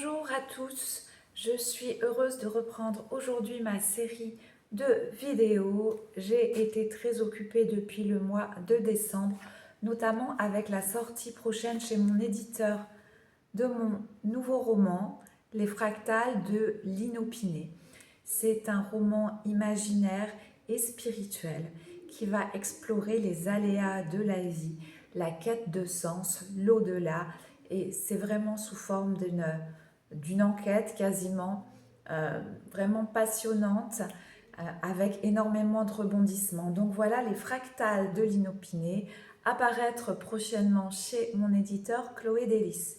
Bonjour à tous, je suis heureuse de reprendre aujourd'hui ma série de vidéos. J'ai été très occupée depuis le mois de décembre, notamment avec la sortie prochaine chez mon éditeur de mon nouveau roman, Les Fractales de l'Inopiné. C'est un roman imaginaire et spirituel qui va explorer les aléas de la vie, la quête de sens, l'au-delà, et c'est vraiment sous forme d'une enquête quasiment vraiment passionnante avec énormément de rebondissements. Donc voilà, Les Fractales de l'Inopiné, apparaître prochainement chez mon éditeur Chloé Délice.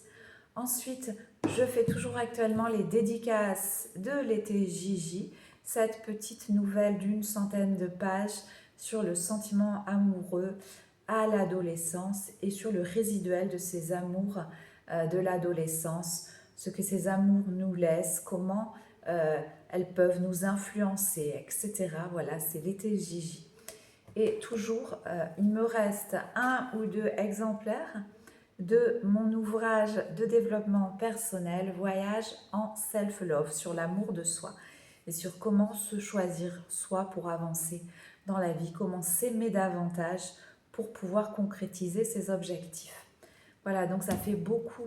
Ensuite, je fais toujours actuellement les dédicaces de l'été Gigi, cette petite nouvelle d'une centaine de pages sur le sentiment amoureux à l'adolescence et sur le résiduel de ces amours de l'adolescence, ce que ces amours nous laissent, comment elles peuvent nous influencer, etc. Voilà, c'est l'été Gigi. Et toujours, il me reste un ou deux exemplaires de mon ouvrage de développement personnel, Voyage en self-love, sur l'amour de soi et sur comment se choisir soi pour avancer dans la vie, comment s'aimer davantage pour pouvoir concrétiser ses objectifs. Voilà, donc ça fait beaucoup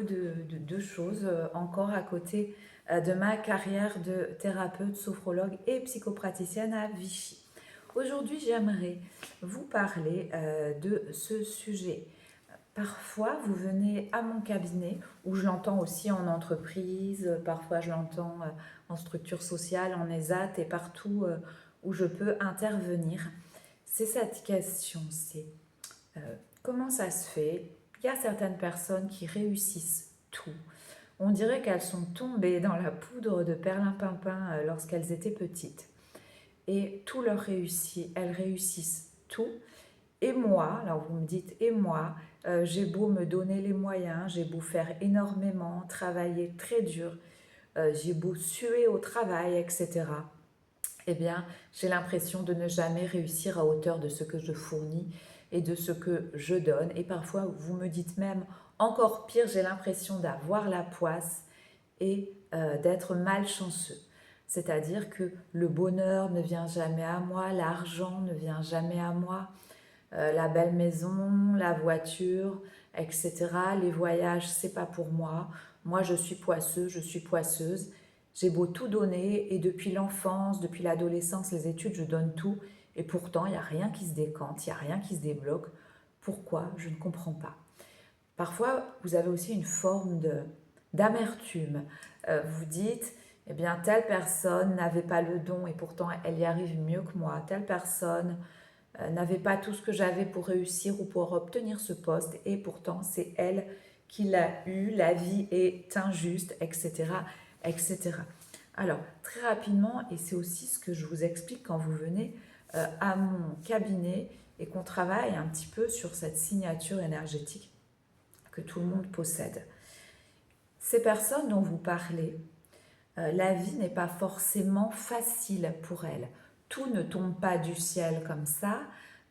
de choses encore à côté de ma carrière de thérapeute, sophrologue et psychopraticienne à Vichy. Aujourd'hui, j'aimerais vous parler de ce sujet. Parfois, vous venez à mon cabinet, où je l'entends aussi en entreprise, parfois je l'entends en structure sociale, en ESAT et partout où je peux intervenir. C'est cette question, c'est comment ça se fait? Il y a certaines personnes qui réussissent tout. On dirait qu'elles sont tombées dans la poudre de perlimpinpin lorsqu'elles étaient petites. Et tout leur réussit, elles réussissent tout. Et moi, alors vous me dites, et moi, j'ai beau me donner les moyens, j'ai beau faire énormément, travailler très dur, j'ai beau suer au travail, etc. Eh bien, j'ai l'impression de ne jamais réussir à hauteur de ce que je fournis et de ce que je donne. Et parfois, vous me dites même, encore pire, j'ai l'impression d'avoir la poisse et d'être malchanceux. C'est-à-dire que le bonheur ne vient jamais à moi, l'argent ne vient jamais à moi, la belle maison, la voiture, etc. Les voyages, c'est pas pour moi. Moi, je suis poisseuse, je suis poisseuse. J'ai beau tout donner et depuis l'enfance, depuis l'adolescence, les études, je donne tout. Et pourtant, il n'y a rien qui se décante, il n'y a rien qui se débloque. Pourquoi? Je ne comprends pas. Parfois, vous avez aussi une forme d'amertume. Vous dites, eh bien, telle personne n'avait pas le don et pourtant elle y arrive mieux que moi. Telle personne n'avait pas tout ce que j'avais pour réussir ou pour obtenir ce poste et pourtant c'est elle qui l'a eu, la vie est injuste, etc., etc. Alors, très rapidement, et c'est aussi ce que je vous explique quand vous venez à mon cabinet et qu'on travaille un petit peu sur cette signature énergétique que tout le monde possède. Ces personnes dont vous parlez, la vie n'est pas forcément facile pour elles. Tout ne tombe pas du ciel comme ça.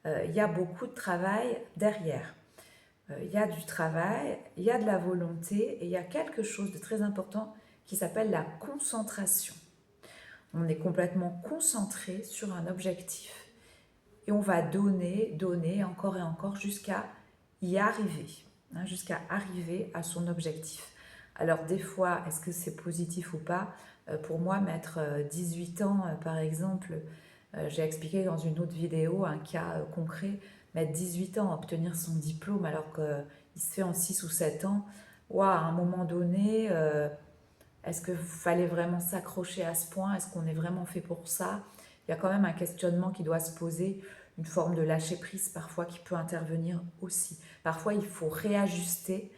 Il y a beaucoup de travail derrière. Il y a du travail, il y a de la volonté et il y a quelque chose de très important qui s'appelle la concentration. On est complètement concentré sur un objectif et on va donner, donner encore et encore jusqu'à y arriver, jusqu'à arriver à son objectif. Alors des fois, est-ce que c'est positif ou pas? Pour moi, mettre 18 ans, par exemple, j'ai expliqué dans une autre vidéo un cas concret, mettre 18 ans à obtenir son diplôme alors qu'il se fait en 6 ou 7 ans, ouah, à un moment donné, est-ce qu'il fallait vraiment s'accrocher à ce point? Est-ce qu'on est vraiment fait pour ça? Il y a quand même un questionnement qui doit se poser, une forme de lâcher-prise parfois qui peut intervenir aussi. Parfois, il faut réajuster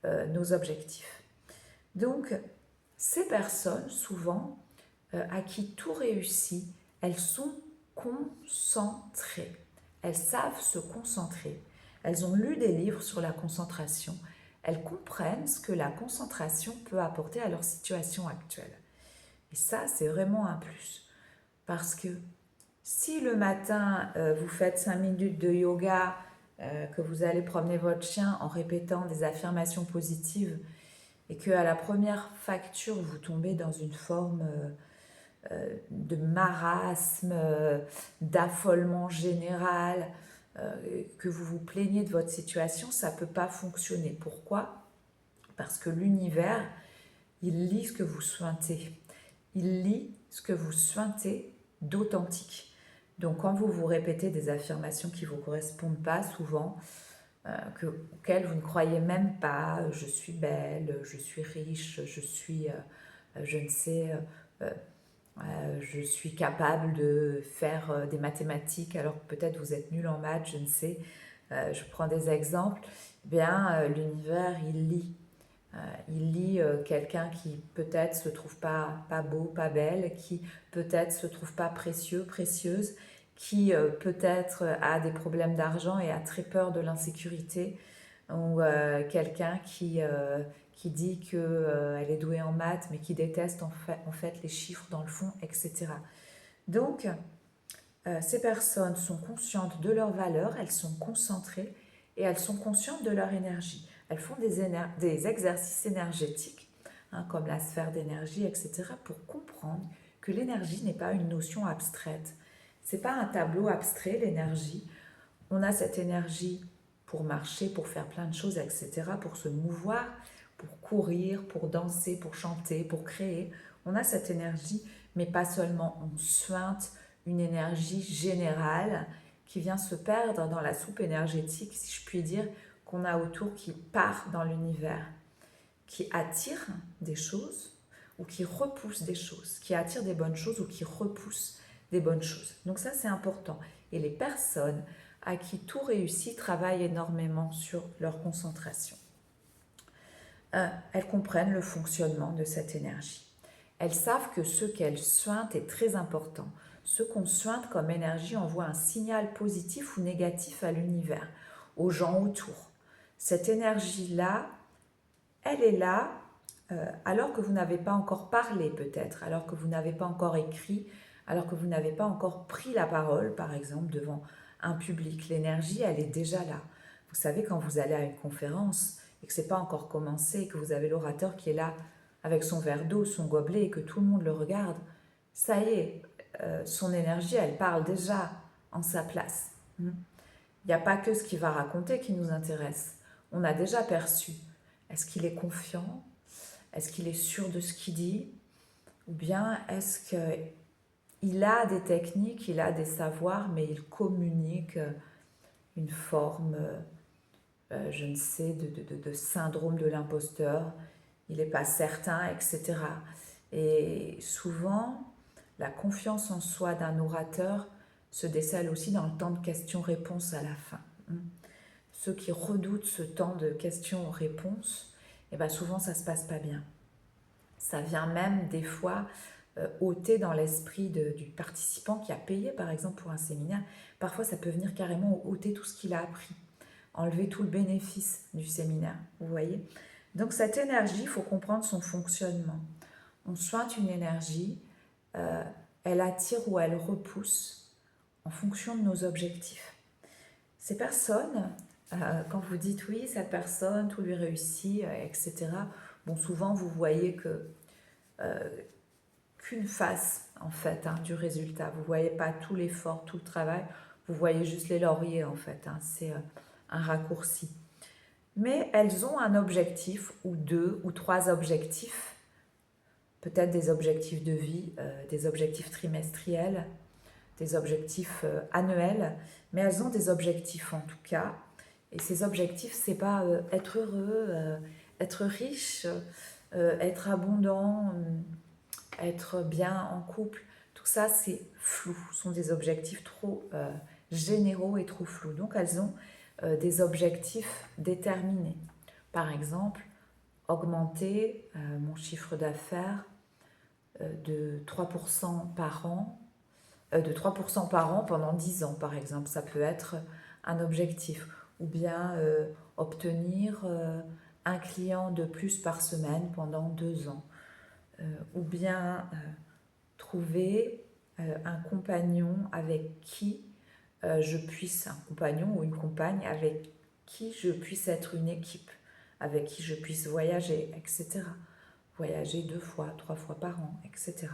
nos objectifs. Donc, ces personnes, souvent, à qui tout réussit, elles sont concentrées. Elles savent se concentrer. Elles ont lu des livres sur la concentration. Elles comprennent ce que la concentration peut apporter à leur situation actuelle. Et ça, c'est vraiment un plus. Parce que si le matin, vous faites 5 minutes de yoga, que vous allez promener votre chien en répétant des affirmations positives et qu'à la première facture, vous tombez dans une forme de marasme, d'affolement général, que vous vous plaignez de votre situation, ça ne peut pas fonctionner. Pourquoi? Parce que l'univers, il lit ce que vous sointez. Il lit ce que vous sointez d'authentique. Donc quand vous vous répétez des affirmations qui ne vous correspondent pas souvent, auxquelles vous ne croyez même pas, je suis belle, je suis riche, je suis, je ne sais, je suis capable de faire des mathématiques alors que peut-être vous êtes nul en maths, je ne sais. Je prends des exemples. Eh bien, l'univers, il lit quelqu'un qui peut-être se trouve pas beau, pas belle, qui peut-être se trouve pas précieux, précieuse, qui peut-être a des problèmes d'argent et a très peur de l'insécurité, ou quelqu'un qui dit qu'elle est douée en maths mais qui déteste en fait les chiffres dans le fond, etc. Donc, ces personnes sont conscientes de leurs valeurs, elles sont concentrées et elles sont conscientes de leur énergie. Elles font des exercices énergétiques, comme la sphère d'énergie, etc., pour comprendre que l'énergie n'est pas une notion abstraite. Ce n'est pas un tableau abstrait, l'énergie. On a cette énergie pour marcher, pour faire plein de choses, etc., pour se mouvoir, pour courir, pour danser, pour chanter, pour créer. On a cette énergie, mais pas seulement. On suinte une énergie générale qui vient se perdre dans la soupe énergétique, si je puis dire, qu'on a autour, qui part dans l'univers, qui attire des choses ou qui repousse des choses, qui attire des bonnes choses ou qui repousse des bonnes choses. Donc ça, c'est important. Et les personnes à qui tout réussit travaillent énormément sur leur concentration. Elles comprennent le fonctionnement de cette énergie. Elles savent que ce qu'elles suintent est très important. Ce qu'on suinte comme énergie envoie un signal positif ou négatif à l'univers, aux gens autour. Cette énergie-là, elle est là alors que vous n'avez pas encore parlé peut-être, alors que vous n'avez pas encore écrit, alors que vous n'avez pas encore pris la parole, par exemple, devant un public. L'énergie, elle est déjà là. Vous savez, quand vous allez à une conférence et que ce n'est pas encore commencé, que vous avez l'orateur qui est là avec son verre d'eau, son gobelet, et que tout le monde le regarde, ça y est, son énergie, elle parle déjà en sa place. Il n'y a pas que ce qu'il va raconter qui nous intéresse. On a déjà perçu. Est-ce qu'il est confiant? Est-ce qu'il est sûr de ce qu'il dit? Ou bien est-ce qu'il a des techniques, il a des savoirs, mais il communique une forme, je ne sais, de syndrome de l'imposteur? Il n'est pas certain, etc. Et souvent, la confiance en soi d'un orateur se décèle aussi dans le temps de questions-réponses à la fin. Ceux qui redoutent ce temps de questions-réponses, eh bien souvent ça ne se passe pas bien. Ça vient même des fois ôter dans l'esprit du participant qui a payé par exemple pour un séminaire. Parfois ça peut venir carrément ôter tout ce qu'il a appris, enlever tout le bénéfice du séminaire, vous voyez. Donc cette énergie, il faut comprendre son fonctionnement. On soigne une énergie, elle attire ou elle repousse en fonction de nos objectifs. Ces personnes, quand vous dites oui, cette personne, tout lui réussit, etc., bon, souvent vous voyez qu'une face en fait du résultat. Vous ne voyez pas tout l'effort, tout le travail, vous voyez juste les lauriers en fait. C'est un raccourci. Mais elles ont un objectif ou deux ou trois objectifs, peut-être des objectifs de vie, des objectifs trimestriels, des objectifs annuels, mais elles ont des objectifs en tout cas. Et ces objectifs, c'est pas être heureux, être riche, être abondant, être bien en couple. Tout ça, c'est flou. Ce sont des objectifs trop généraux et trop flous. Donc, elles ont des objectifs déterminés. Par exemple, augmenter mon chiffre d'affaires de 3% par an, de 3% par an pendant 10 ans, par exemple. Ça peut être un objectif. Ou bien obtenir un client de plus par semaine pendant 2 ans. Ou bien trouver un compagnon avec qui un compagnon ou une compagne avec qui je puisse être une équipe, avec qui je puisse voyager, etc. Voyager 2 fois, 3 fois par an, etc.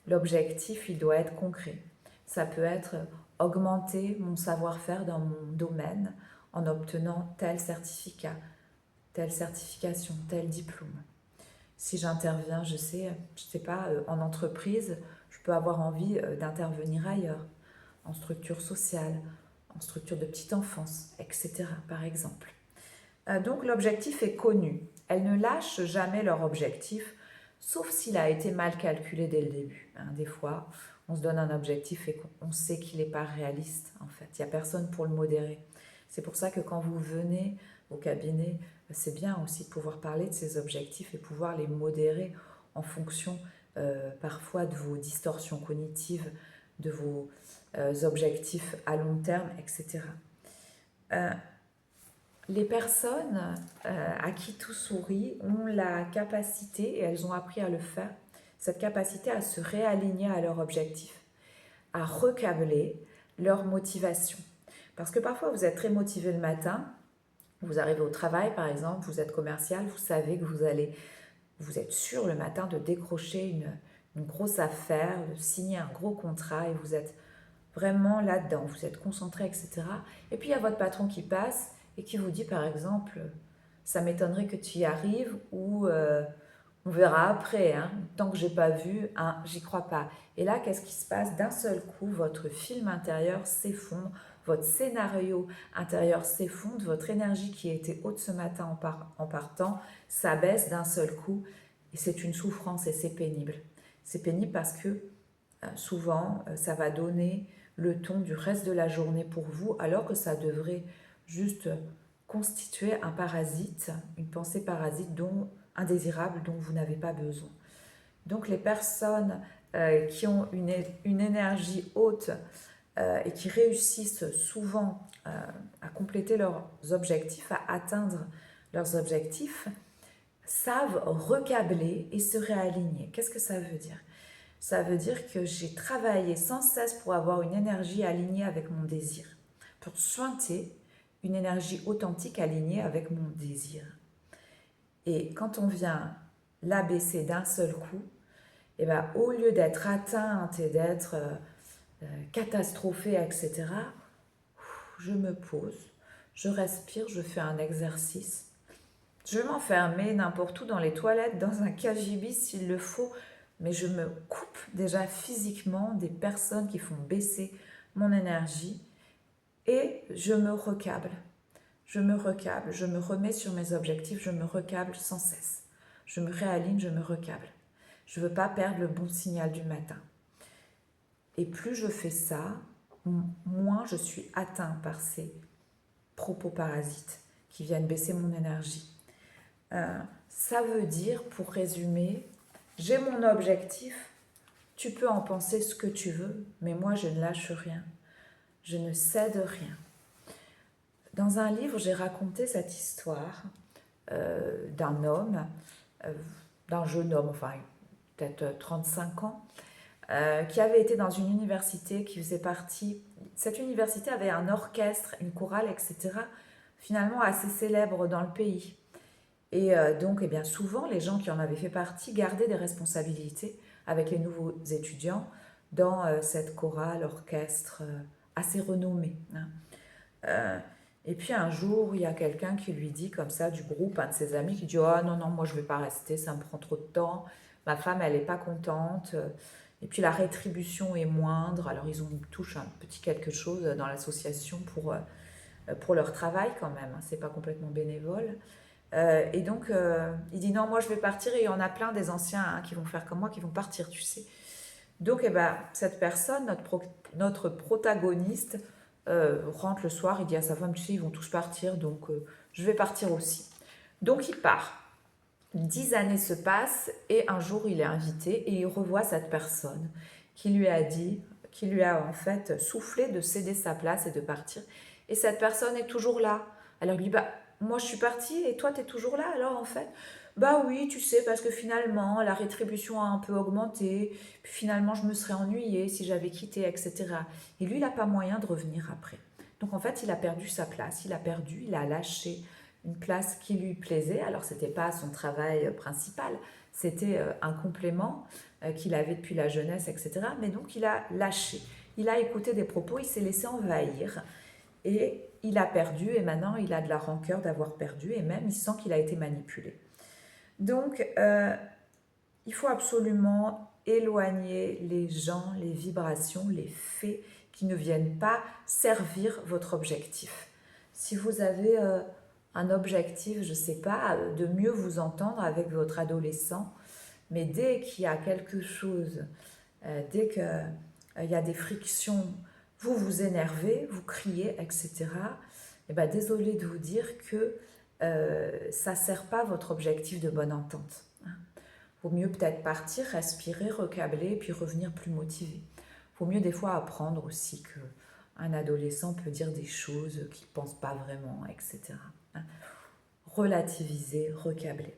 L'objectif, il doit être concret. Ça peut être augmenter mon savoir-faire dans mon domaine en obtenant tel certificat, telle certification, tel diplôme. Si j'interviens, je sais pas, en entreprise, je peux avoir envie d'intervenir ailleurs, en structure sociale, en structure de petite enfance, etc. par exemple. Donc l'objectif est connu. Elles ne lâchent jamais leur objectif, sauf s'il a été mal calculé dès le début. Des fois, on se donne un objectif et on sait qu'il n'est pas réaliste, en fait. Il n'y a personne pour le modérer. C'est pour ça que quand vous venez au cabinet, c'est bien aussi de pouvoir parler de ces objectifs et pouvoir les modérer en fonction parfois de vos distorsions cognitives, de vos objectifs à long terme, etc. Les personnes à qui tout sourit ont la capacité, et elles ont appris à le faire, cette capacité à se réaligner à leur objectif, à recabler leur motivation. Parce que parfois vous êtes très motivé le matin, vous arrivez au travail par exemple, vous êtes commercial, vous savez que vous êtes sûr le matin de décrocher une grosse affaire, de signer un gros contrat et vous êtes vraiment là-dedans, vous êtes concentré, etc. Et puis il y a votre patron qui passe et qui vous dit par exemple, ça m'étonnerait que tu y arrives ou on verra après, hein, tant que j'ai pas vu, hein, j'y crois pas. Et là, qu'est-ce qui se passe? D'un seul coup, votre film intérieur s'effondre, votre scénario intérieur s'effondre, votre énergie qui était haute ce matin en partant s'abaisse d'un seul coup et c'est une souffrance et c'est pénible. C'est pénible parce que souvent, ça va donner le ton du reste de la journée pour vous, alors que ça devrait juste constituer un parasite, une pensée parasite indésirable dont vous n'avez pas besoin. Donc les personnes qui ont une énergie haute et qui réussissent souvent à compléter leurs objectifs, à atteindre leurs objectifs, savent recabler et se réaligner. Qu'est-ce que ça veut dire? Ça veut dire que j'ai travaillé sans cesse pour avoir une énergie alignée avec mon désir, pour sointer une énergie authentique alignée avec mon désir. Et quand on vient l'abaisser d'un seul coup, et ben, au lieu d'être atteinte et d'être catastrophée, etc., je me pose, je respire, je fais un exercice. Je vais m'enfermer n'importe où dans les toilettes, dans un KGB s'il le faut, mais je me coupe déjà physiquement des personnes qui font baisser mon énergie et je me recable. Je me recable, je me remets sur mes objectifs, je me recable sans cesse. Je me réaligne, je me recable. Je ne veux pas perdre le bon signal du matin. Et plus je fais ça, moins je suis atteint par ces propos parasites qui viennent baisser mon énergie. Ça veut dire, pour résumer, j'ai mon objectif, tu peux en penser ce que tu veux, mais moi je ne lâche rien, je ne cède rien. Dans un livre, j'ai raconté cette histoire d'un homme, d'un jeune homme, enfin peut-être 35 ans, qui avait été dans une université qui faisait partie... Cette université avait un orchestre, une chorale, etc., finalement assez célèbre dans le pays. Et donc, eh bien, souvent, les gens qui en avaient fait partie gardaient des responsabilités avec les nouveaux étudiants dans cette chorale, orchestre assez renommé. Et puis un jour, il y a quelqu'un qui lui dit comme ça, du groupe, un de ses amis, qui dit « Oh non, non, moi je ne vais pas rester, ça me prend trop de temps, ma femme, elle n'est pas contente, et puis la rétribution est moindre. » Alors ils touchent un petit quelque chose dans l'association pour leur travail quand même, hein, c'est pas complètement bénévole. Et donc, il dit non, moi je vais partir et il y en a plein des anciens hein, qui vont faire comme moi, qui vont partir, tu sais. Donc, eh ben, cette personne, notre protagoniste, rentre le soir, il dit à sa femme, tu sais, ils vont tous partir, donc je vais partir aussi. Donc, il part. 10 années se passent et un jour, il est invité et il revoit cette personne qui lui a en fait soufflé de céder sa place et de partir. Et cette personne est toujours là. Alors, il lui dit, bah, moi je suis partie et toi tu es toujours là alors en fait? Bah oui, tu sais, parce que finalement la rétribution a un peu augmenté, puis finalement je me serais ennuyée si j'avais quitté, etc. Et lui, il n'a pas moyen de revenir après. Donc en fait, il a perdu sa place, il a lâché une place qui lui plaisait. Alors, ce n'était pas son travail principal, c'était un complément qu'il avait depuis la jeunesse, etc. Mais donc, il a lâché. Il a écouté des propos, il s'est laissé envahir et il a perdu. Et maintenant, il a de la rancœur d'avoir perdu et même il sent qu'il a été manipulé. Donc, il faut absolument éloigner les gens, les vibrations, les faits qui ne viennent pas servir votre objectif. Si vous avez un objectif, je ne sais pas, de mieux vous entendre avec votre adolescent, mais dès qu'il y a quelque chose, dès qu'il y a des frictions, vous vous énervez, vous criez, etc., et ben, désolé de vous dire que ça ne sert pas votre objectif de bonne entente. Vaut mieux peut-être partir, respirer, recabler, puis revenir plus motivé. Vaut mieux des fois apprendre aussi qu'un adolescent peut dire des choses qu'il ne pense pas vraiment, etc. Relativiser, recabler.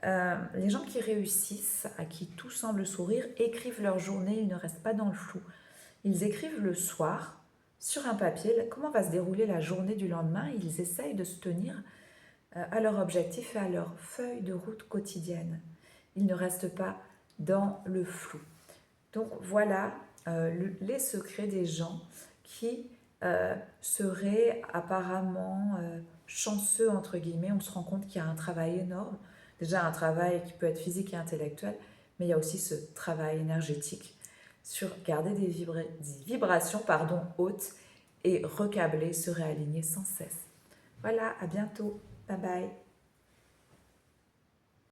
Les gens qui réussissent, à qui tout semble sourire, écrivent leur journée, ils ne restent pas dans le flou. Ils écrivent le soir, sur un papier, comment va se dérouler la journée du lendemain. Ils essayent de se tenir à leur objectif et à leur feuille de route quotidienne. Ils ne restent pas dans le flou. Donc voilà les secrets des gens qui seraient apparemment chanceux, entre guillemets. On se rend compte qu'il y a un travail énorme. Déjà un travail qui peut être physique et intellectuel, mais il y a aussi ce travail énergétique sur garder des vibrations hautes et recabler, se réaligner sans cesse. Voilà, à bientôt. Bye bye.